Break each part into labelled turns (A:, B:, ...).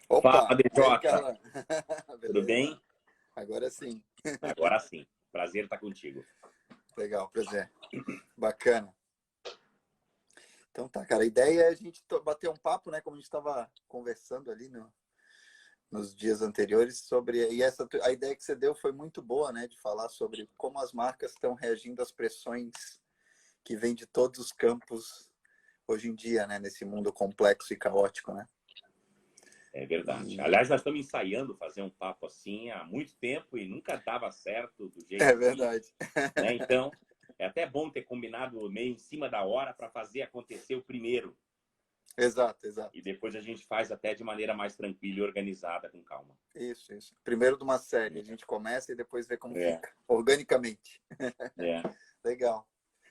A: Fala,
B: Opa! E aí,
A: DJ.
B: Carla?
A: Tudo
B: Beleza?
A: bem?
B: Agora sim.
A: Agora sim. Prazer estar contigo.
B: Legal, prazer. Bacana. Então tá, cara. A ideia é a gente bater um papo, né? Como a gente estava conversando ali nos dias anteriores sobre. E a ideia que você deu foi muito boa, né? De falar sobre como as marcas estão reagindo às pressões que vêm de todos os campos hoje em dia, né? Nesse mundo complexo e caótico, né?
A: É verdade.
B: E
A: Aliás, nós estamos ensaiando fazer um papo assim há muito tempo e nunca dava certo do
B: é
A: jeito que,
B: verdade.
A: né? Então, é até bom ter combinado meio em cima da hora para fazer acontecer o primeiro.
B: Exato, exato.
A: E depois a gente faz até de maneira mais tranquila e organizada, com calma.
B: Isso, isso. Primeiro de uma série, a gente começa e depois vê como
A: É,
B: fica, organicamente.
A: é.
B: Legal.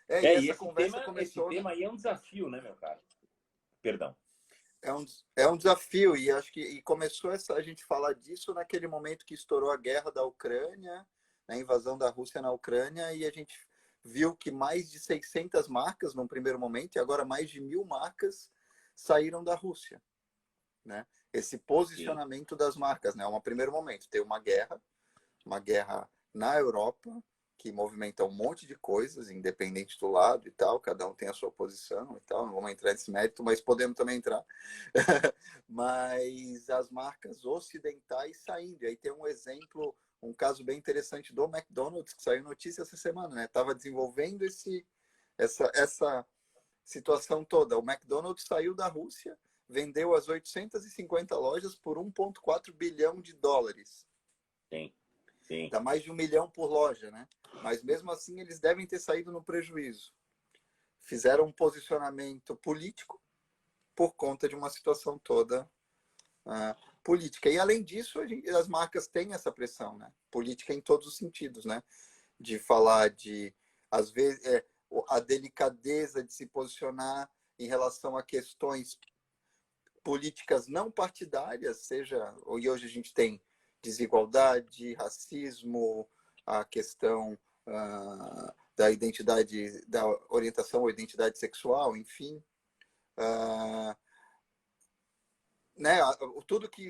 B: E
A: E
B: essa conversa
A: esse
B: começou,
A: tema aí é um desafio, né, meu caro? Perdão.
B: é um desafio, e acho que começou a gente falar disso naquele momento que estourou a guerra da Ucrânia, a invasão da Rússia na Ucrânia, e a gente viu que mais de 600 marcas num primeiro momento, e agora mais de 1.000 marcas saíram da Rússia, né? Esse
A: Sim,
B: posicionamento das marcas, né? Um primeiro momento, tem uma guerra na Europa, que movimenta um monte de coisas, independente do lado e tal, cada um tem a sua posição e tal, não vamos entrar nesse mérito, mas podemos também entrar. Mas as marcas ocidentais saindo, e aí tem um exemplo, um caso bem interessante do McDonald's, que saiu notícia essa semana, né? Estava desenvolvendo essa situação toda. O McDonald's saiu da Rússia, vendeu as 850 lojas por 1,4 bilhão de dólares.
A: sim, sim.
B: Dá mais de 1 milhão por loja, né? Mas mesmo assim eles devem ter saído no prejuízo. Fizeram um posicionamento político por conta de uma situação toda política. E além disso, as marcas têm essa pressão, né? Política em todos os sentidos, né? De falar de, às vezes, a delicadeza de se posicionar em relação a questões políticas não partidárias, seja, e hoje a gente tem desigualdade, racismo, a questão da identidade, da orientação ou identidade sexual, enfim, né, tudo que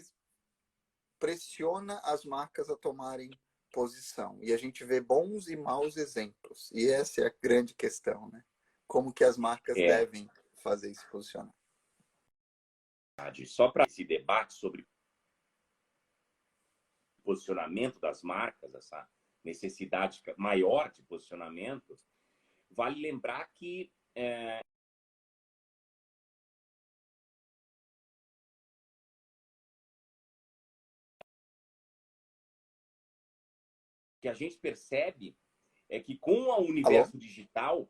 B: pressiona as marcas a tomarem posição. E a gente vê bons e maus exemplos. E essa é a grande questão, né? Como que as marcas
A: É.
B: devem fazer se posicionar.
A: Só para esse debate sobre posicionamento das marcas, essa necessidade maior de posicionamento, vale lembrar que a gente percebe é que com o
B: Alô?
A: universo digital,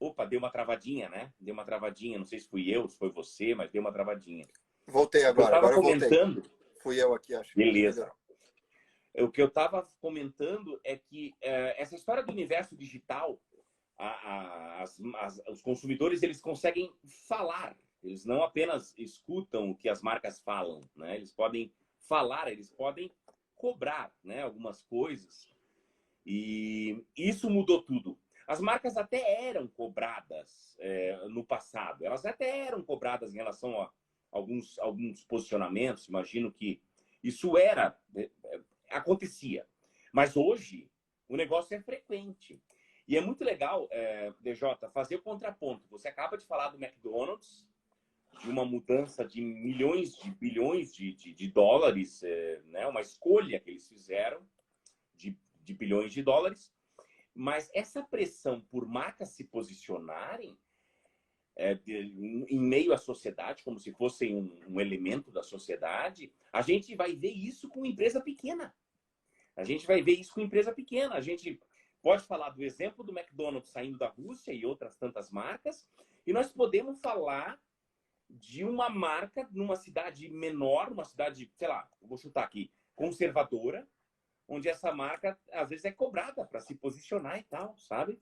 A: opa, deu uma travadinha, né? Deu uma travadinha, não sei se fui eu, se foi você, mas deu uma travadinha.
B: Voltei
A: O que eu
B: agora.
A: estava
B: Agora eu voltei.
A: comentando,
B: Fui eu aqui, acho.
A: beleza.
B: Melhorou.
A: O que eu estava comentando é que essa história do universo digital, os consumidores eles conseguem falar, eles não apenas escutam o que as marcas falam, né? Eles podem falar, eles podem cobrar, né? Algumas coisas. E isso mudou tudo. As marcas até eram cobradas no passado, elas até eram cobradas em relação a alguns posicionamentos. Imagino que isso acontecia. Mas hoje o negócio é frequente. E é muito legal, DJ, fazer o contraponto. Você acaba de falar do McDonald's, de uma mudança de milhões, de bilhões de dólares, né? Uma escolha que eles fizeram de bilhões de dólares. Mas essa pressão por marcas se posicionarem em meio à sociedade, como se fossem um elemento da sociedade, a gente vai ver isso com empresa pequena. A gente vai ver isso com empresa pequena. A gente pode falar do exemplo do McDonald's saindo da Rússia e outras tantas marcas, e nós podemos falar de uma marca numa cidade menor, uma cidade, sei lá, vou chutar aqui, conservadora, onde essa marca às vezes é cobrada para se posicionar e tal, sabe?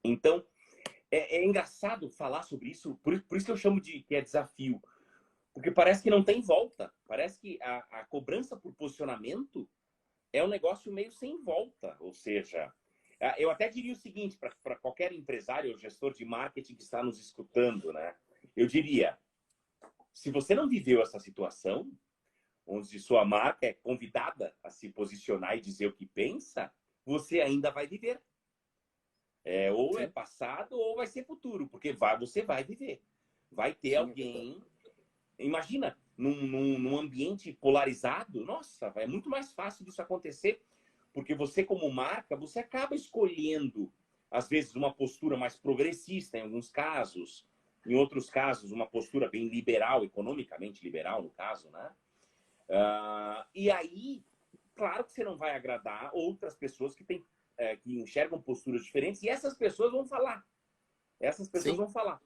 A: Então, é engraçado falar sobre isso, por isso que eu chamo de que é desafio, porque parece que não tem volta, parece que a cobrança por posicionamento é um negócio meio sem volta, ou seja, eu até diria o seguinte para qualquer empresário ou gestor de marketing que está nos escutando, né? Eu diria, se você não viveu essa situação, onde sua marca é convidada a se posicionar e dizer o que pensa, você ainda vai viver. Ou é
B: Sim,
A: passado ou vai ser futuro, porque você vai viver. Vai ter
B: sim, é verdade.
A: alguém. Imagina, num ambiente polarizado, nossa, é muito mais fácil disso acontecer, porque você, como marca, você acaba escolhendo, às vezes, uma postura mais progressista, em alguns casos, em outros casos, uma postura bem liberal, economicamente liberal, no caso, né? E aí, claro que você não vai agradar outras pessoas que enxergam posturas diferentes, e essas pessoas vão falar. Essas pessoas
B: Sim,
A: vão falar.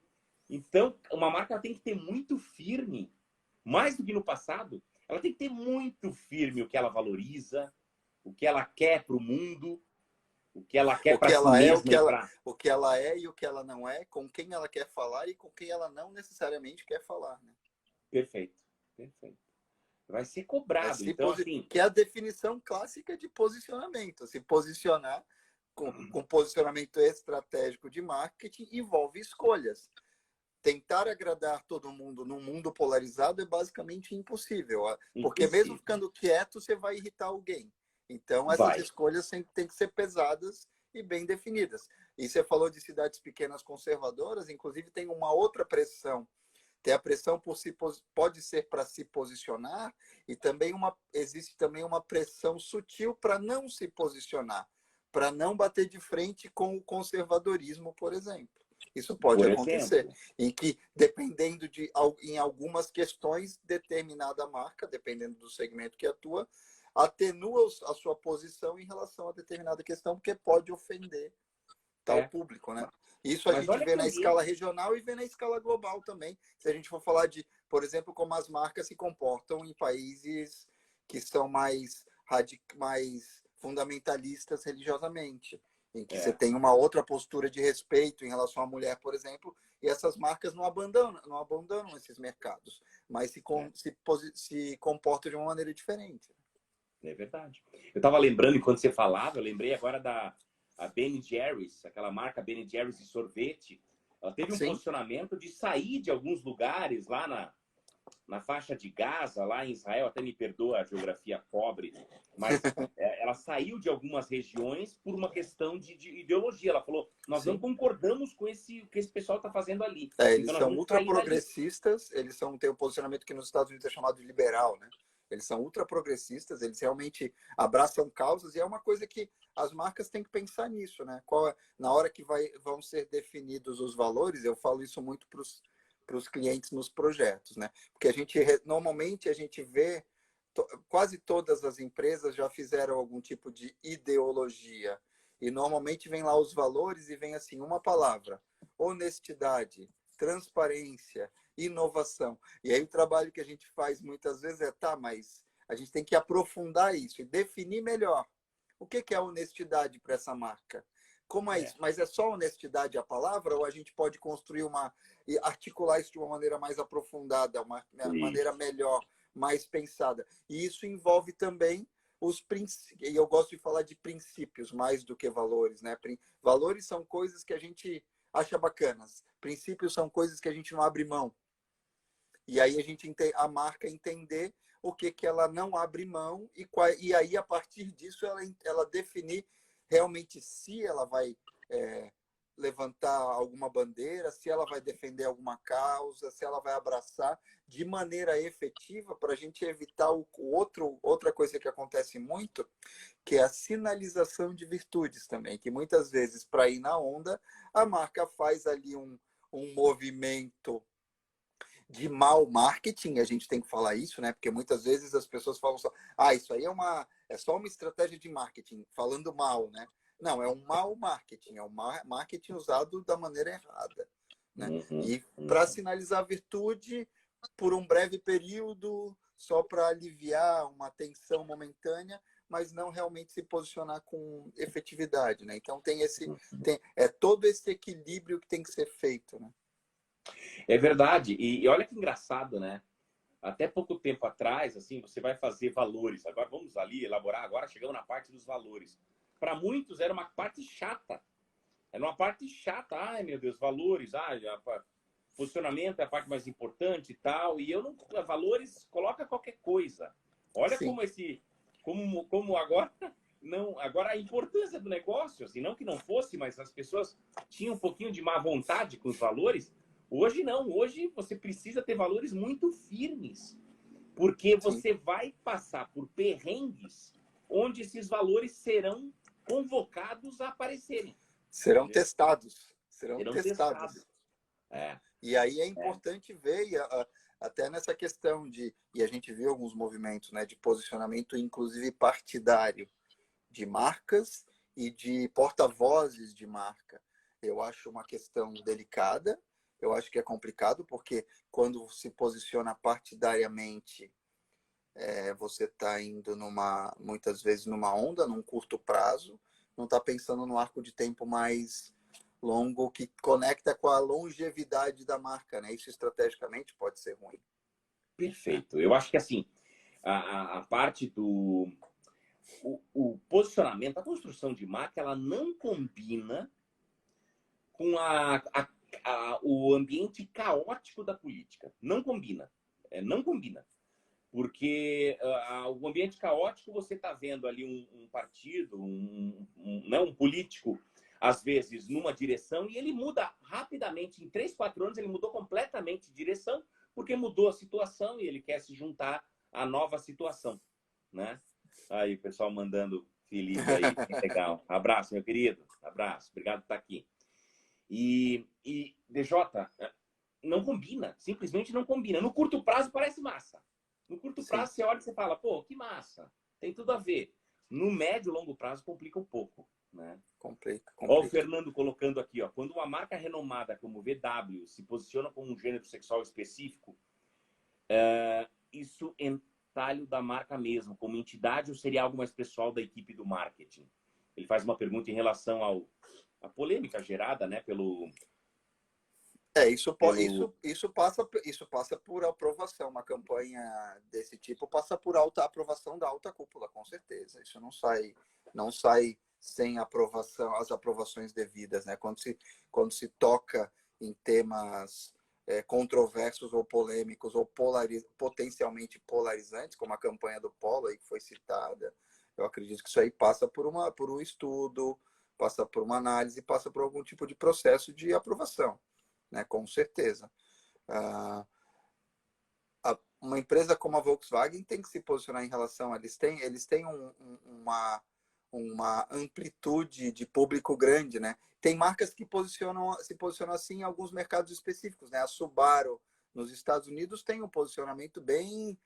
A: Então, uma marca tem que ter muito firme, mais do que no passado, ela tem que ter muito firme o que ela valoriza, o que ela quer para o mundo, o que ela quer
B: o
A: para
B: que
A: si
B: ela é,
A: mesma e para...
B: o que ela é e o que ela não é, com quem ela quer falar e com quem ela não necessariamente quer falar, né?
A: Perfeito, perfeito. Vai ser cobrado. Então, assim,
B: Que é a definição clássica de posicionamento. Se posicionar com posicionamento estratégico de marketing envolve escolhas. Tentar agradar todo mundo num mundo polarizado é basicamente impossível, porque mesmo
A: impossível.
B: ficando quieto, você vai irritar alguém. Então, essas
A: Vai.
B: escolhas têm que ser pesadas e bem definidas. E você falou de cidades pequenas conservadoras, inclusive tem uma outra pressão. Tem a pressão pode ser para se posicionar e também existe também uma pressão sutil para não se posicionar, para não bater de frente com o conservadorismo, por exemplo. Isso pode
A: Por
B: acontecer,
A: exemplo,
B: em que, dependendo em algumas questões, determinada marca, dependendo do segmento que atua, atenua a sua posição em relação a determinada questão, porque pode ofender tal
A: é.
B: público, né? Isso a
A: Mas
B: gente
A: olha
B: vê
A: que
B: na escala
A: ambiente.
B: regional e vê na escala global também. Se a gente for falar de, por exemplo, como as marcas se comportam em países que são mais fundamentalistas religiosamente, em que você
A: É,
B: tem uma outra postura de respeito em relação à mulher, por exemplo, e essas marcas não abandonam esses mercados, mas
A: é,
B: se comportam de uma maneira diferente.
A: é verdade. Eu estava lembrando, enquanto você falava, eu lembrei agora da Ben Jerry's, aquela marca Ben Jerry's de sorvete. Ela teve um
B: Sim,
A: posicionamento de sair de alguns lugares lá na faixa de Gaza, lá em Israel, até me perdoa a geografia pobre, mas ela saiu de algumas regiões por uma questão de ideologia. Ela falou, nós não
B: sim.
A: concordamos com o que esse pessoal está fazendo ali,
B: Eles
A: então nós
B: são
A: vamos sair dali.
B: ultraprogressistas, têm um posicionamento que nos Estados Unidos é chamado de liberal, né? Eles são ultraprogressistas, eles realmente abraçam causas e é uma coisa que as marcas têm que pensar nisso, né? Na hora que vão ser definidos os valores, eu falo isso muito para os clientes nos projetos, né? Porque normalmente a gente vê quase todas as empresas já fizeram algum tipo de ideologia e normalmente vem lá os valores e vem assim uma palavra: honestidade, transparência, inovação. E aí o trabalho que a gente faz muitas vezes mas a gente tem que aprofundar isso e definir melhor o que é honestidade para essa marca. Como é
A: É,
B: isso? Mas é só honestidade a palavra ou a gente pode construir e articular isso de uma maneira mais aprofundada, uma maneira
A: isso.
B: melhor, mais pensada? E isso envolve também os princípios, e eu gosto de falar de princípios mais do que valores, né? Valores são coisas que a gente acha bacanas. Princípios são coisas que a gente não abre mão. E aí a marca entender o que ela não abre mão e aí a partir disso ela definir realmente se ela vai levantar alguma bandeira, se ela vai defender alguma causa, se ela vai abraçar de maneira efetiva para a gente evitar outra coisa que acontece muito, que é a sinalização de virtudes também, que muitas vezes, para ir na onda, a marca faz ali um movimento de mau marketing, a gente tem que falar isso, né? Porque muitas vezes as pessoas falam só, isso aí é só uma estratégia de marketing, falando mal, né? Não, é um mau marketing, é um marketing usado da maneira errada, né?
A: Uhum,
B: E para
A: uhum.
B: sinalizar a virtude por um breve período, só para aliviar uma tensão momentânea, mas não realmente se posicionar com efetividade, né? Então é todo esse equilíbrio que tem que ser feito, né?
A: É verdade. E olha que engraçado, né? Até pouco tempo atrás, assim, você vai fazer valores. Agora vamos ali elaborar. Agora chegamos na parte dos valores. Para muitos era uma parte chata. Era uma parte chata. Ai, meu Deus, valores. Posicionamento é a parte mais importante e tal. E eu não. Valores, coloca qualquer coisa.
B: Sim.
A: como agora não, agora a importância do negócio, assim, não que não fosse, mas as pessoas tinham um pouquinho de má vontade com os valores. Hoje não, hoje você precisa ter valores muito firmes, porque
B: Sim.
A: você vai passar por perrengues onde esses valores serão convocados a aparecerem.
B: Serão
A: Entendeu?
B: testados.
A: Serão testados. É.
B: E aí é importante ver, até nessa questão e a gente viu alguns movimentos, né, de posicionamento, inclusive partidário, de marcas e de porta-vozes de marca. Eu acho uma questão delicada, eu acho que é complicado, porque quando se posiciona partidariamente, você está indo muitas vezes numa onda, num curto prazo, não está pensando no arco de tempo mais longo que conecta com a longevidade da marca, né? Isso estrategicamente pode ser ruim.
A: Perfeito. Eu acho que assim, a parte do o posicionamento, a construção de marca, ela não combina com o ambiente caótico da política. Não combina. Não combina. Porque o ambiente caótico, você está vendo ali um partido, um político, às vezes, numa direção, e ele muda rapidamente. Em 3, 4 anos, ele mudou completamente de direção, porque mudou a situação e ele quer se juntar à nova situação. Né? Aí, o pessoal mandando feliz aí, que legal. Abraço, meu querido. Abraço, obrigado por estar aqui. E DJ, não combina, simplesmente não combina. No curto prazo parece massa. No curto prazo você olha e você fala, pô, que massa, tem tudo a ver. No médio e longo prazo complica um pouco, né?
B: Complica.
A: Ó, o Fernando colocando aqui, ó, quando uma marca renomada como VW se posiciona como um gênero sexual específico, isso entalho da marca mesmo, como entidade ou seria algo mais pessoal da equipe do marketing? Ele faz uma pergunta em relação à polêmica gerada, né, pelo...
B: Isso passa por aprovação. Uma campanha desse tipo passa por aprovação da alta cúpula, com certeza. Isso não sai sem as aprovações devidas, né? Quando se toca em temas controversos ou polêmicos ou potencialmente polarizantes, como a campanha do Polo aí que foi citada, eu acredito que isso aí passa por um estudo, passa por uma análise, passa por algum tipo de processo de aprovação. Né, com certeza. Uma empresa como a Volkswagen tem que se posicionar em relação. Eles têm uma amplitude de público grande, né? Tem marcas que se posicionam assim em alguns mercados específicos, né? A Subaru nos Estados Unidos tem um posicionamento bem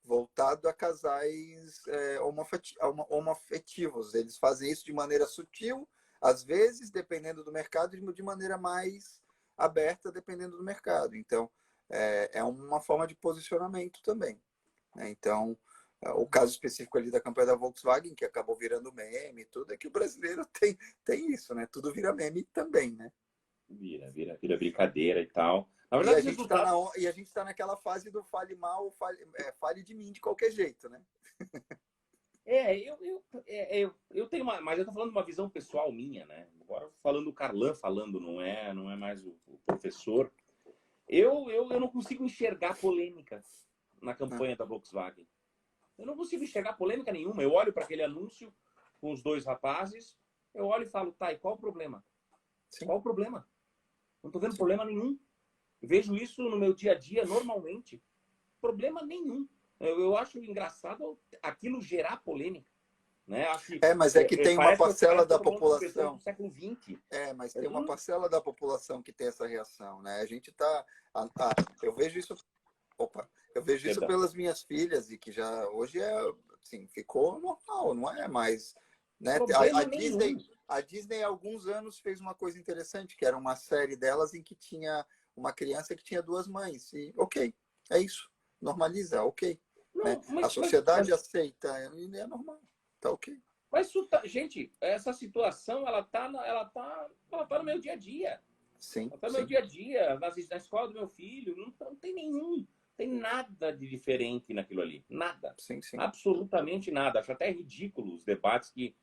B: voltado a casais homoafetivos. Eles fazem isso de maneira sutil, às vezes, dependendo do mercado, de maneira mais aberta, dependendo do mercado. Então, é uma forma de posicionamento também. Né? Então, o caso específico ali da campanha da Volkswagen, que acabou virando meme e tudo, é que o brasileiro tem isso, né? Tudo vira meme também, né?
A: Vira brincadeira e tal. Na
B: E a
A: verdade,
B: gente está naquela fase do fale mal, fale de mim de qualquer jeito, né?
A: Eu tenho mas eu tô falando de uma visão pessoal minha, né? Agora falando o Carlan falando, não é mais o professor. Eu não consigo enxergar polêmica na campanha da Volkswagen. Eu não consigo enxergar polêmica nenhuma. Eu olho para aquele anúncio com os 2 rapazes, eu olho e falo, tá, e qual o problema?
B: Sim.
A: Qual o problema? Não tô vendo problema nenhum. Eu vejo isso no meu dia a dia normalmente. Problema nenhum. Eu acho engraçado aquilo gerar polêmica. Né? Acho
B: mas é que tem uma parcela da população.
A: Do século XX.
B: Mas tem uma parcela da população que tem essa reação. Né? A gente tá. Eu vejo isso. Eu vejo isso pelas minhas filhas, e que já hoje assim, ficou normal, não é mais. Né? A Disney há alguns anos fez uma coisa interessante, que era uma série delas em que tinha uma criança que tinha 2 mães. E ok, é isso. Normaliza, ok. Não, né? A sociedade aceita, e é normal. Tá ok.
A: Mas, gente, essa situação, ela tá no meu dia a dia.
B: Sim.
A: Ela tá no meu dia a dia, na escola do meu filho. Não tem nada de diferente naquilo ali. Nada.
B: Sim.
A: Absolutamente nada. Acho até ridículo os debates que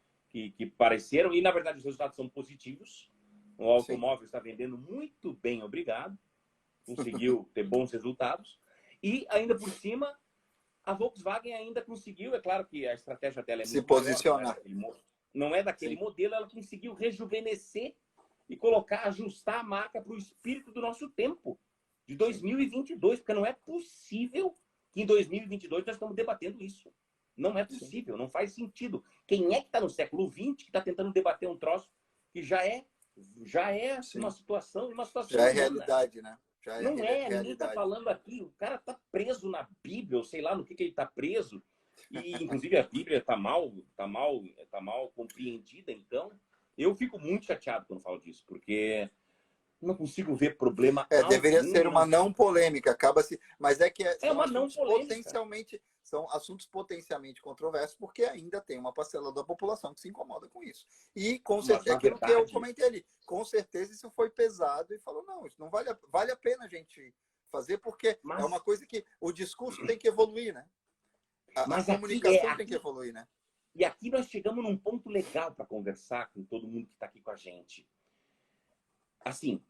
A: pareceram, e na verdade os resultados são positivos. O automóvel está vendendo muito bem, obrigado. Conseguiu ter bons resultados. E ainda por cima, A Volkswagen ainda conseguiu, é claro que a estratégia dela é
B: Se
A: muito
B: posicionar.
A: maior, não é daquele
B: Sim.
A: modelo, ela conseguiu rejuvenescer e colocar, ajustar a marca para o espírito do nosso tempo, de 2022, porque não é possível que em 2022 nós estamos debatendo isso. Não é possível, não faz sentido. Quem é que está no século XX que está tentando debater um troço que já é uma situação
B: Já é
A: humana?
B: realidade, né? Já é
A: Não é, ninguém está
B: realidade.
A: falando aqui. O cara está preso na Bíblia, ou sei lá no que ele está preso. E, inclusive, a Bíblia está mal compreendida. Então, eu fico muito chateado quando falo disso, porque não consigo ver problema
B: Deveria
A: algum.
B: ser uma não polêmica, acaba-se, mas é que
A: É
B: são
A: uma não
B: assuntos
A: polêmica.
B: potencialmente controversos, porque ainda tem uma parcela da população que se incomoda com isso. E com
A: Mas,
B: certeza,
A: na
B: aquilo que eu
A: verdade,
B: comentei ali, com certeza isso foi pesado e falou, não, isso não vale a pena a gente fazer, porque é uma
A: mas,
B: coisa que o discurso tem que evoluir, né? A
A: mas
B: comunicação tem que evoluir, né?
A: e aqui nós chegamos num ponto legal para conversar com todo mundo que está aqui com a gente. Assim,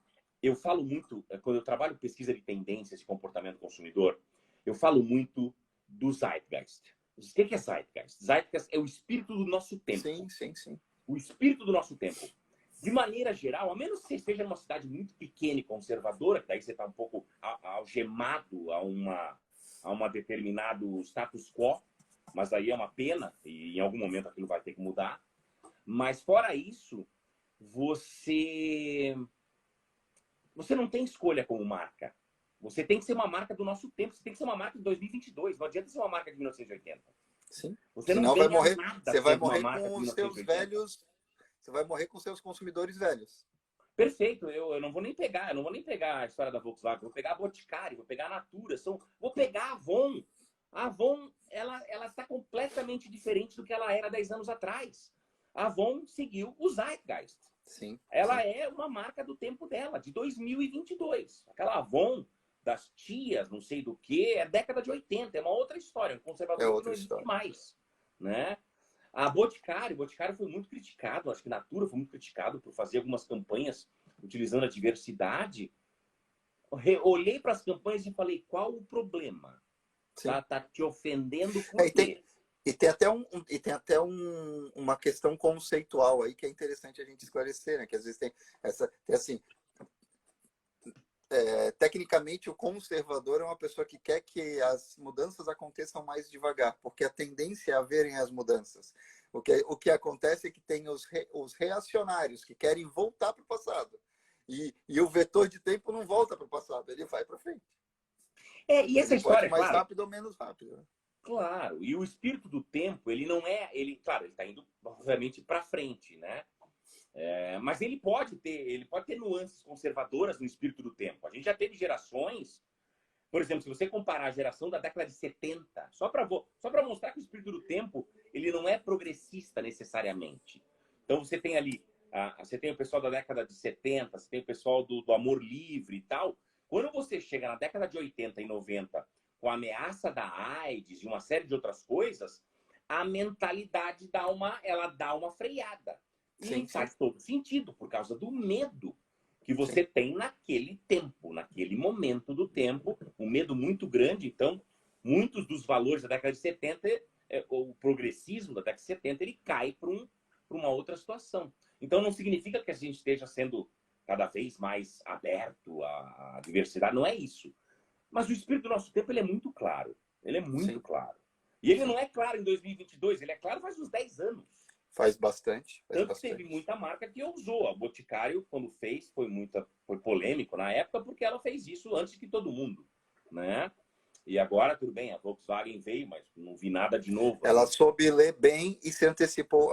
A: eu falo muito, quando eu trabalho pesquisa de tendências de comportamento do consumidor, eu falo muito do Zeitgeist. O que é Zeitgeist? Zeitgeist é o espírito do nosso tempo.
B: Sim, sim, sim.
A: O espírito do nosso tempo. De maneira geral, a menos que você esteja numa cidade muito pequena e conservadora, que daí você está um pouco algemado a uma determinado status quo, mas aí é uma pena, e em algum momento aquilo vai ter que mudar. Mas fora isso, você não tem escolha como marca. Você tem que ser uma marca do nosso tempo. Você tem que ser uma marca de 2022. Não adianta ser uma marca de 1980.
B: Sim.
A: Você não
B: Senão vai
A: ganha
B: morrer,
A: nada
B: você vai
A: sendo uma
B: morrer
A: marca de
B: com os seus
A: 1980.
B: velhos, você vai morrer com seus consumidores velhos.
A: Perfeito. Eu não vou nem pegar a história da Volkswagen. Vou pegar a Boticário, vou pegar a Natura, vou pegar a Avon. A Avon, ela está completamente diferente do que ela era 10 anos atrás. A Avon seguiu o Zeitgeist.
B: Sim.
A: Ela é uma marca do tempo dela, de 2022. Aquela Avon das tias, não sei do que, é década de 80, é uma outra história, um conservador que não
B: outra
A: existe
B: história.
A: mais, né? A Boticário foi muito criticado, acho que a Natura foi muito criticado por fazer algumas campanhas utilizando a diversidade. Olhei para as campanhas e falei, qual o problema? Tá te ofendendo por quê?
B: E tem até uma questão conceitual aí que é interessante a gente esclarecer, né? Que às vezes tem assim, tecnicamente o conservador é uma pessoa que quer que as mudanças aconteçam mais devagar, porque a tendência é haverem as mudanças. O que acontece é que tem os reacionários que querem voltar para o passado. E o vetor de tempo não volta para o passado, ele vai para frente.
A: E essa
B: ele
A: história,
B: pode ir mais
A: claro,
B: rápido ou menos rápido. Né?
A: Claro, e o espírito do tempo, ele não é, claro, ele está indo obviamente para frente, né? Mas ele pode ter nuances conservadoras no espírito do tempo. A gente já teve gerações, por exemplo, se você comparar a geração da década de 70, só para mostrar que o espírito do tempo, ele não é progressista necessariamente. Então você tem ali, você tem o pessoal da década de 70, você tem o pessoal do amor livre e tal. Quando você chega na década de 80 e 90, com a ameaça da AIDS e uma série de outras coisas, a mentalidade dá uma freada. E faz todo sentido, por causa do medo que você tem naquele tempo, naquele momento do tempo, um medo muito grande. Então, muitos dos valores da década de 70, o progressismo da década de 70, ele cai para uma outra situação. Então, não significa que a gente esteja sendo cada vez mais aberto à diversidade, não é isso. Mas o espírito do nosso tempo, ele é muito claro. Ele é muito claro. E ele não é claro em 2022, ele é claro faz uns 10 anos.
B: Faz bastante.
A: Tanto que teve muita marca que usou. A Boticário, quando fez, foi polêmico na época, porque ela fez isso antes que todo mundo, né? E agora, tudo bem, a Volkswagen veio, mas não vi nada de novo.
B: Ela soube ler bem e se antecipou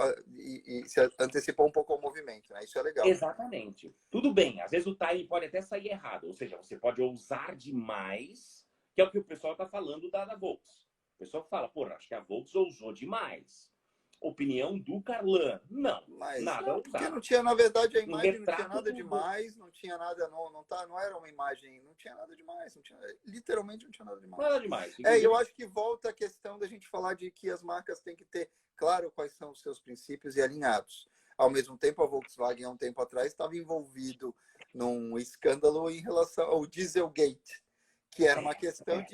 B: um pouco ao movimento, né? Isso é legal.
A: Exatamente. Tudo bem, às vezes o timing pode até sair errado, ou seja, você pode ousar demais, que é o que o pessoal está falando da Volks. O pessoal fala, porra, acho que a Volks ousou demais. Opinião do Carlan. Não, nada ousado.
B: Porque não tinha, na verdade, a imagem não tinha nada demais, não tinha nada, não era uma imagem, não tinha nada demais, literalmente não tinha nada demais.
A: Nada demais.
B: Eu acho que volta a questão da gente falar de que as marcas têm que ter claro quais são os seus princípios e alinhados. Ao mesmo tempo, a Volkswagen, há um tempo atrás, estava envolvido num escândalo em relação ao Dieselgate, que era uma questão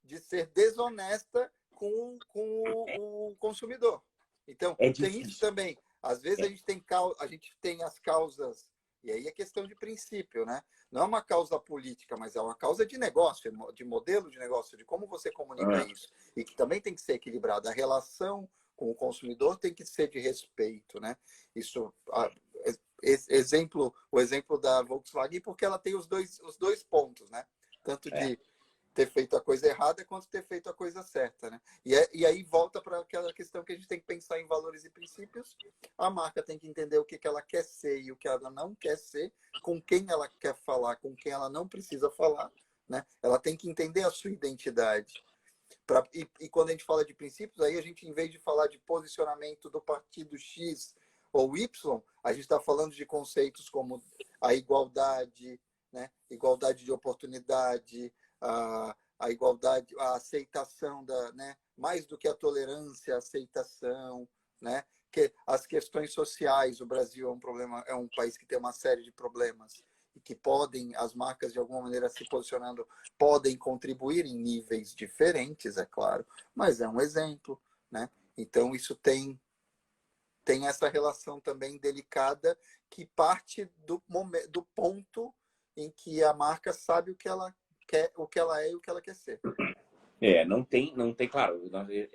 B: de ser desonesta com o consumidor. Então,
A: É
B: tem isso
A: difícil.
B: também. Às vezes a gente tem as causas, e aí é questão de princípio, né? Não é uma causa política, mas é uma causa de negócio, de modelo de negócio, de como você comunica isso. E que também tem que ser equilibrado. A relação com o consumidor tem que ser de respeito, né? Isso, o exemplo da Volkswagen, porque ela tem os dois pontos, né? Tanto de ter feito a coisa errada quanto ter feito a coisa certa, né? E aí volta para aquela questão que a gente tem que pensar em valores e princípios. A marca tem que entender o que ela quer ser e o que ela não quer ser, com quem ela quer falar, com quem ela não precisa falar, né? Ela tem que entender a sua identidade. E quando a gente fala de princípios, aí a gente, em vez de falar de posicionamento do partido X ou Y, a gente está falando de conceitos como a igualdade, né? Igualdade de oportunidade, a igualdade, a aceitação né? Mais do que a tolerância, a aceitação, né? Que as questões sociais, o Brasil é um país que tem uma série de problemas e que as marcas de alguma maneira se posicionando, podem contribuir em níveis diferentes, é claro, mas é um exemplo, né? Então isso tem essa relação também delicada que parte do ponto em que a marca sabe o que ela quer, o que ela é e o que ela quer ser.
A: Não tem, claro,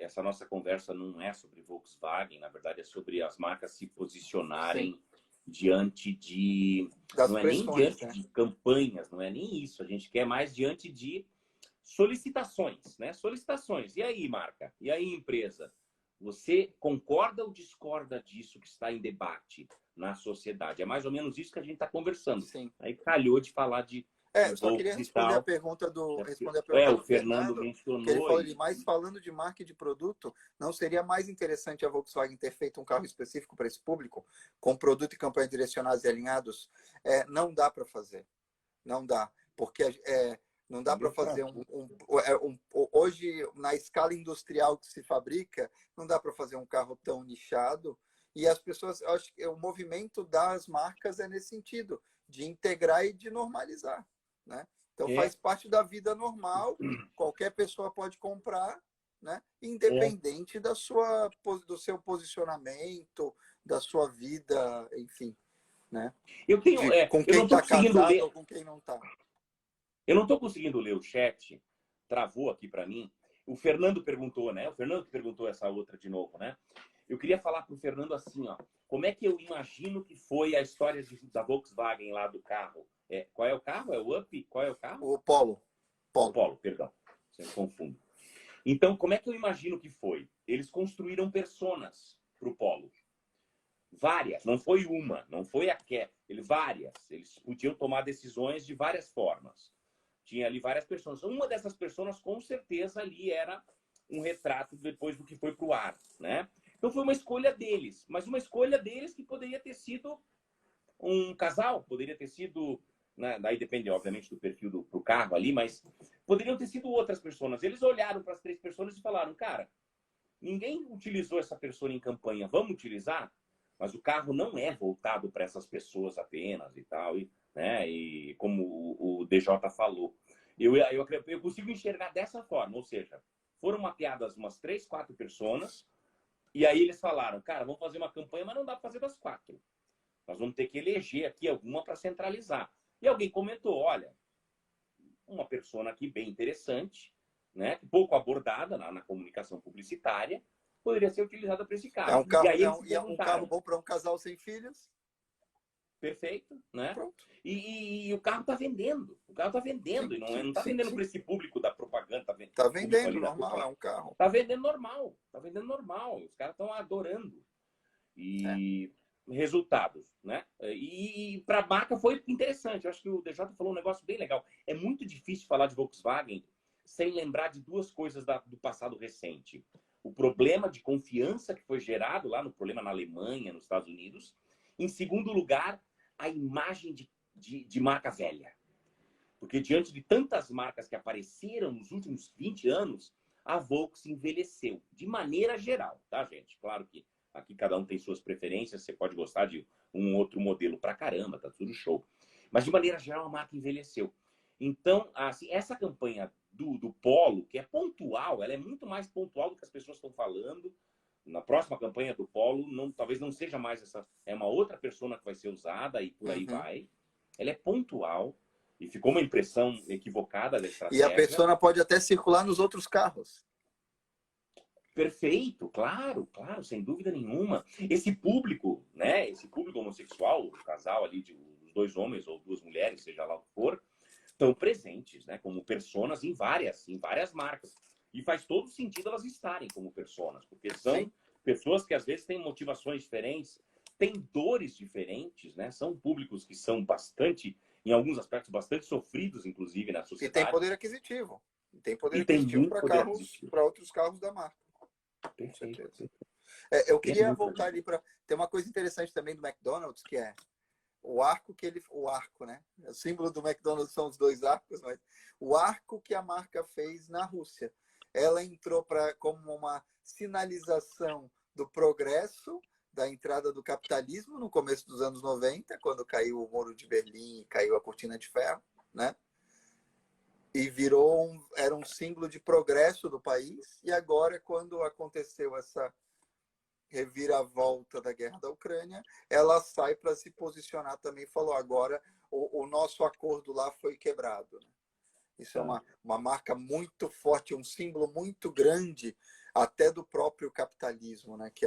A: essa nossa conversa não é sobre Volkswagen, na verdade é sobre as marcas se posicionarem diante de,
B: das
A: não é nem
B: pressões,
A: diante
B: né?
A: de campanhas, não é nem isso, a gente quer mais diante de solicitações, né? Solicitações. E aí, marca? E aí, empresa? Você concorda ou discorda disso que está em debate na sociedade? É mais ou menos isso que a gente está conversando.
B: Sim.
A: Aí calhou de falar de
B: Eu só queria
A: Volks e
B: responder a
A: tal.
B: pergunta do
A: O Fernando
B: Fernando, que ele
A: mencionou
B: falou
A: e...
B: mas falando de marca e de produto, não seria mais interessante a Volkswagen ter feito um carro específico para esse público, com produto e campanha direcionados e alinhados? Não dá para fazer. Não dá. Porque não dá para fazer hoje, na escala industrial que se fabrica, não dá para fazer um carro tão nichado. E as pessoas, acho que o movimento das marcas é nesse sentido, de integrar e de normalizar, né? Então faz parte da vida normal, qualquer pessoa pode comprar, né? Independente do seu posicionamento, da sua vida, enfim, né? Com
A: Eu
B: quem
A: não estou
B: está
A: conseguindo
B: casado
A: ler.
B: ou com quem não está.
A: Eu não estou conseguindo ler o chat. Travou aqui para mim. O Fernando perguntou, né? O Fernando que perguntou essa outra de novo, né? Eu queria falar para o Fernando assim, ó. Como é que eu imagino que foi a história da Volkswagen lá do carro? Qual é o carro? É o Up? Qual é o carro?
B: O Polo.
A: O Polo, perdão. Sempre confundo. Então, como é que eu imagino que foi? Eles construíram personas para o Polo. Várias, não foi uma, não foi várias. Eles podiam tomar decisões de várias formas. Tinha ali várias pessoas. Uma dessas pessoas, com certeza, ali era um retrato depois do que foi para o ar, né? Então foi uma escolha deles, mas uma escolha deles que poderia ter sido um casal, poderia ter sido, né? Daí depende, obviamente, do perfil do carro ali, mas poderiam ter sido outras pessoas. Eles olharam para as três pessoas e falaram, cara, ninguém utilizou essa pessoa em campanha, vamos utilizar? Mas o carro não é voltado para essas pessoas apenas e tal, né? E como o DJ falou, eu consigo enxergar dessa forma, ou seja, foram mapeadas umas 3, 4 pessoas e aí eles falaram, cara, vamos fazer uma campanha, mas não dá para fazer das 4. Nós vamos ter que eleger aqui alguma para centralizar. E alguém comentou, olha, uma pessoa aqui bem interessante, né? Pouco abordada na comunicação publicitária, poderia ser utilizada para esse
B: É
A: carro.
B: um carro,
A: E aí eles se
B: um carro
A: perguntaram,
B: bom para um casal sem filhos.
A: perfeito, né?
B: Pronto.
A: E o carro está vendendo. O carro está vendendo.
B: Sim,
A: E não está
B: sim,
A: vendendo
B: sim.
A: para esse público da propaganda.
B: Tá
A: Público
B: vendendo
A: ali da
B: normal, é
A: propaganda.
B: um carro.
A: Está vendendo normal. Está vendendo normal. Os caras estão adorando. E resultados, né? E para a marca foi interessante. Eu acho que o DJ falou um negócio bem legal. É muito difícil falar de Volkswagen sem lembrar de duas coisas do passado recente. O problema de confiança que foi gerado lá no problema na Alemanha, nos Estados Unidos. Em segundo lugar, a imagem de marca velha. Porque diante de tantas marcas que apareceram nos últimos 20 anos, a Volks envelheceu. De maneira geral, tá, gente? Claro que aqui cada um tem suas preferências, você pode gostar de um outro modelo pra caramba, tá tudo show. Mas de maneira geral a marca envelheceu. Então, assim, essa campanha do Polo, que é pontual, ela é muito mais pontual do que as pessoas estão falando. Na próxima campanha do Polo, talvez não seja mais essa, é uma outra persona que vai ser usada e por aí vai. Ela é pontual e ficou uma impressão equivocada da
B: E a
A: estratégia.
B: persona pode até circular nos outros carros.
A: Perfeito, claro, claro, sem dúvida nenhuma. Esse público, né? Esse público homossexual, o casal ali de os 2 homens ou 2 mulheres, seja lá o que for, estão presentes, né? Como personas em várias marcas. E faz todo sentido elas estarem como personas, porque são
B: Sim.
A: pessoas que às vezes têm motivações diferentes, têm dores diferentes, né? São públicos que são bastante, em alguns aspectos, bastante sofridos, inclusive, na
B: E
A: sociedade.
B: tem poder aquisitivo. Tem poder
A: E tem
B: aquisitivo
A: muito
B: para
A: poder
B: carros,
A: aquisitivo.
B: para outros carros da marca.
A: Perfeito.
B: Eu queria voltar ali para. Tem uma coisa interessante também do McDonald's, que é o arco que ele. O arco, né? O símbolo do McDonald's são os 2 arcos, mas o arco que a marca fez na Rússia. Ela entrou como uma sinalização do progresso da entrada do capitalismo no começo dos anos 90, quando caiu o Muro de Berlim, caiu a Cortina de Ferro, né? E era um símbolo de progresso do país. E agora, quando aconteceu essa reviravolta da guerra da Ucrânia, ela sai para se posicionar também, falou, agora o nosso acordo lá foi quebrado. Né? Isso é uma marca muito forte, um símbolo muito grande, até do próprio capitalismo, né? que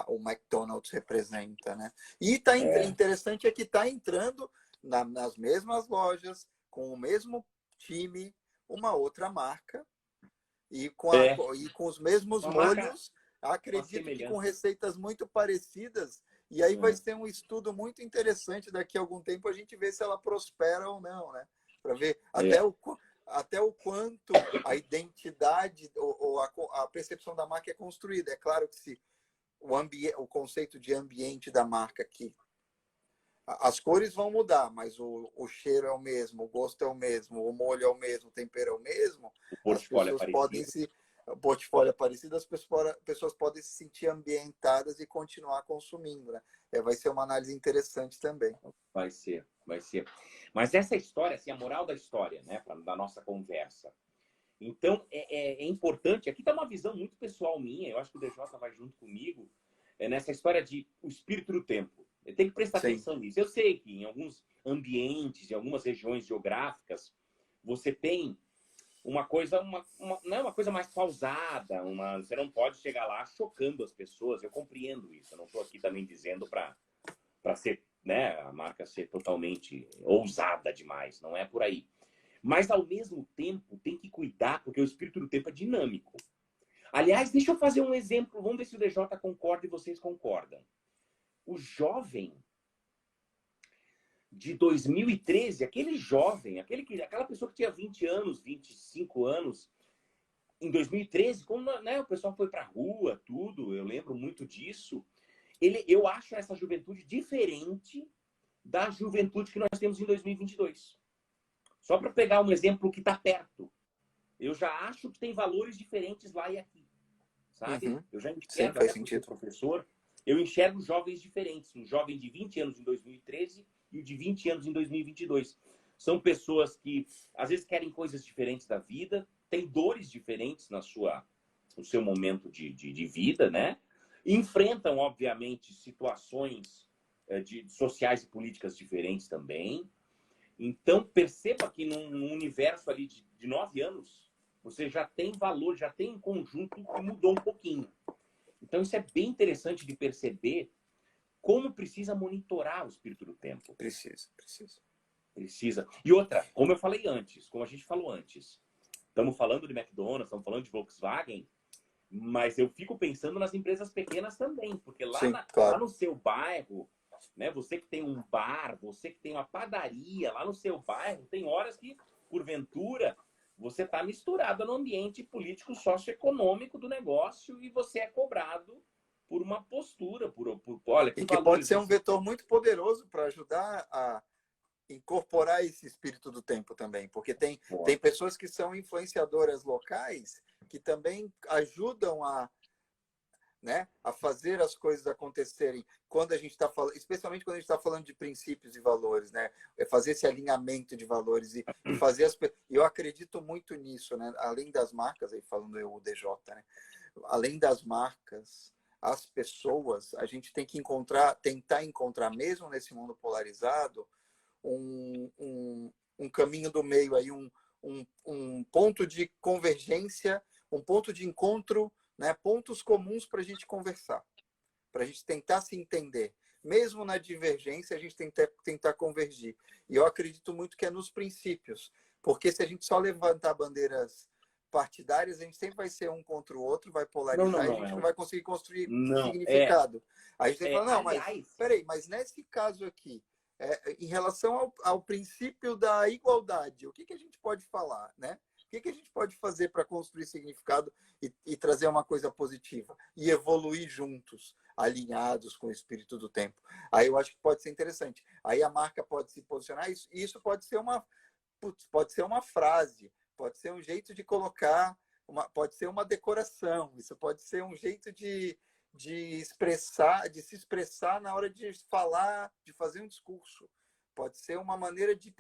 B: o McDonald's representa. Né? E interessante é que está entrando nas mesmas lojas, com o mesmo time, uma outra marca, e com os mesmos molhos, acredito que com receitas muito parecidas, e aí vai ser um estudo muito interessante, daqui a algum tempo a gente vê se ela prospera ou não, né? Para ver até o quanto a identidade ou a percepção da marca é construída. É claro que se o conceito de ambiente da marca aqui, as cores vão mudar, mas o cheiro é o mesmo, o gosto é o mesmo, o molho é o mesmo, o tempero é o mesmo. As pessoas podem o portfólio é parecido, as pessoas podem se sentir ambientadas e continuar consumindo. Né? Vai ser uma análise interessante também.
A: Vai ser. Mas essa história, assim, a moral da história, né, da nossa conversa. Então, é importante, aqui está uma visão muito pessoal minha, eu acho que o DJ vai junto comigo, nessa história de o espírito do tempo. Tem que prestar atenção nisso. Eu sei que em alguns ambientes, em algumas regiões geográficas, você tem uma coisa, não é uma coisa mais pausada, você não pode chegar lá chocando as pessoas. Eu compreendo isso. Eu não estou aqui também dizendo para ser, né, a marca ser totalmente ousada demais. Não é por aí. Mas, ao mesmo tempo, tem que cuidar, porque o espírito do tempo é dinâmico. Aliás, deixa eu fazer um exemplo. Vamos ver se o DJ concorda e vocês concordam. O jovem de 2013, aquele jovem, aquela pessoa que tinha 20 anos, 25 anos, em 2013, quando, né, o pessoal foi para a rua, tudo, eu lembro muito disso, eu acho essa juventude diferente da juventude que nós temos em 2022. Só para pegar um exemplo que está perto. Eu já acho que tem valores diferentes lá e aqui. Sabe? Eu já enxergo, até por ser professor, eu enxergo jovens diferentes. Um jovem de 20 anos em 2013 e o de 20 anos em 2022. São pessoas que, às vezes, querem coisas diferentes da vida, têm dores diferentes no seu momento de vida, né? Enfrentam, obviamente, situações sociais e políticas diferentes também. Então, perceba que num universo ali de 9 anos, você já tem valor, já tem um conjunto que mudou um pouquinho. Então, isso é bem interessante de perceber como precisa monitorar o espírito do tempo. Precisa. E outra, como eu falei antes, como a gente falou antes, estamos falando de McDonald's, estamos falando de Volkswagen, mas eu fico pensando nas empresas pequenas também, porque lá no seu bairro, né, você que tem um bar, você que tem uma padaria lá no seu bairro, tem horas que, porventura, você está misturado no ambiente político socioeconômico do negócio e você é cobrado por uma postura, olha,
B: que pode ser um vetor muito poderoso para ajudar a incorporar esse espírito do tempo também, porque tem pessoas que são influenciadoras locais que também ajudam né, a fazer as coisas acontecerem quando a gente está falando, especialmente quando a gente está falando de princípios e valores, né, é fazer esse alinhamento de valores e fazer as. Eu acredito muito nisso, né, além das marcas, aí falando eu o DJ, né, além das marcas, as pessoas, a gente tem que tentar encontrar, mesmo nesse mundo polarizado, um caminho do meio aí, um ponto de convergência, um ponto de encontro, né? Pontos comuns para a gente conversar, para a gente tentar se entender. Mesmo na divergência, a gente tentar convergir. E eu acredito muito que é nos princípios, porque se a gente só levantar bandeiras partidárias, a gente sempre vai ser um contra o outro, vai polarizar e a gente não vai conseguir construir significado. Aí a gente tem que falar, não, mas peraí, mas nesse caso aqui, em relação ao princípio da igualdade, o que a gente pode falar, né? O que a gente pode fazer para construir significado e trazer uma coisa positiva? E evoluir juntos, alinhados com o espírito do tempo. Aí eu acho que pode ser interessante. Aí a marca pode se posicionar, isso pode ser pode ser uma frase, pode ser um jeito de colocar, pode ser uma decoração, isso pode ser um jeito de se expressar na hora de falar, de fazer um discurso. Pode ser uma maneira de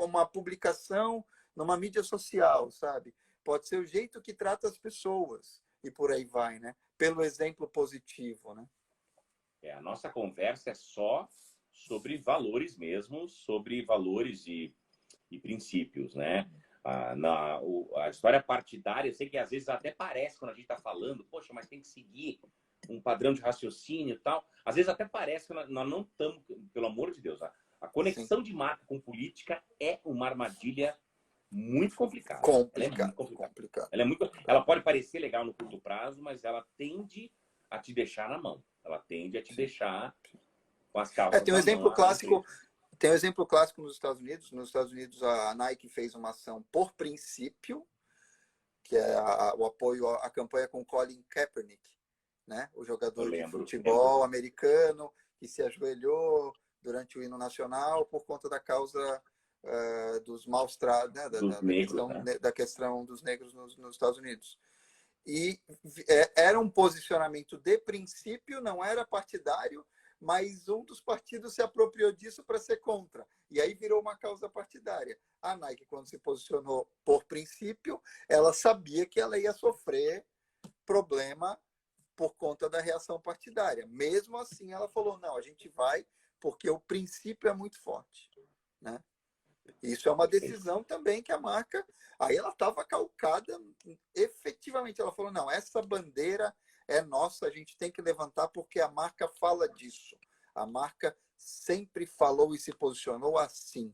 B: uma publicação numa mídia social, sabe? Pode ser o jeito que trata as pessoas e por aí vai, né? Pelo exemplo positivo, né?
A: A nossa conversa é só sobre valores mesmo, sobre valores e princípios, né? A história partidária, eu sei que às vezes até parece quando a gente está falando, poxa, mas tem que seguir um padrão de raciocínio e tal. Às vezes até parece que nós não estamos, pelo amor de Deus, a conexão de marca com política é uma armadilha muito complicada.
B: Complicado.
A: Ela pode parecer legal no curto prazo, mas ela tende a te deixar na mão. Ela tende a te deixar com as calças
B: tem um exemplo clássico. Tem um exemplo clássico nos Estados Unidos. Nos Estados Unidos, a Nike fez uma ação por princípio, que é o apoio à campanha com Colin Kaepernick, né? O jogador de futebol americano que se ajoelhou durante o hino nacional por conta da causa dos maus tratos, né? da questão dos negros nos Estados Unidos. E era um posicionamento de princípio, não era partidário, mas um dos partidos se apropriou disso para ser contra. E aí virou uma causa partidária. A Nike, quando se posicionou por princípio, ela sabia que ela ia sofrer problema por conta da reação partidária. Mesmo assim, ela falou, não, a gente vai porque o princípio é muito forte, né? Isso é uma decisão também que a marca... Aí ela estava calcada, efetivamente. Ela falou, não, essa bandeira é nossa, a gente tem que levantar porque a marca fala disso. A marca sempre falou e se posicionou assim.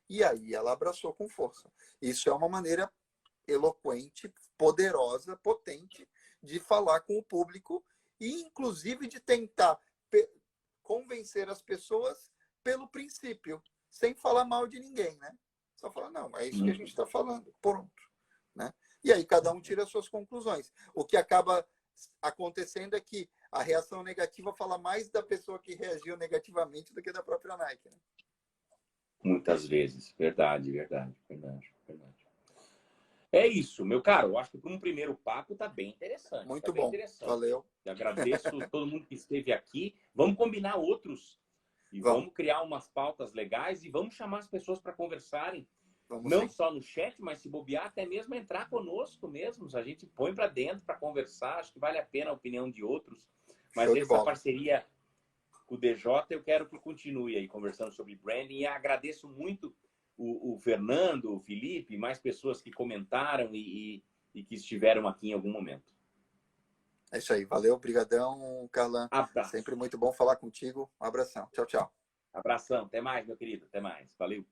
B: E aí ela abraçou com força. Isso é uma maneira eloquente, poderosa, potente de falar com o público e, inclusive, de tentar convencer as pessoas pelo princípio, sem falar mal de ninguém, né? Só falar, não, é isso que a gente está falando, pronto. Né? E aí cada um tira as suas conclusões. O que acaba acontecendo é que a reação negativa fala mais da pessoa que reagiu negativamente do que da própria Nike. Né?
A: Muitas vezes. Verdade. É isso, meu caro. Eu acho que para um primeiro papo tá bem interessante.
B: Muito bom.
A: Interessante.
B: Valeu.
A: Eu agradeço todo mundo que esteve aqui. Vamos combinar outros e vamos criar umas pautas legais e vamos chamar as pessoas para conversarem. Não só no chat, mas se bobear, até mesmo entrar conosco mesmos. A gente põe para dentro para conversar. Acho que vale a pena a opinião de outros. Mas essa parceria com o DJ, eu quero que continue aí conversando sobre branding. E agradeço muito o Fernando, o Felipe, mais pessoas que comentaram e que estiveram aqui em algum momento.
B: É isso aí. Valeu, brigadão, Carlan.
A: Abraço.
B: Sempre muito bom falar contigo. Um abração. Tchau, tchau.
A: Abração. Até mais, meu querido. Até mais. Valeu.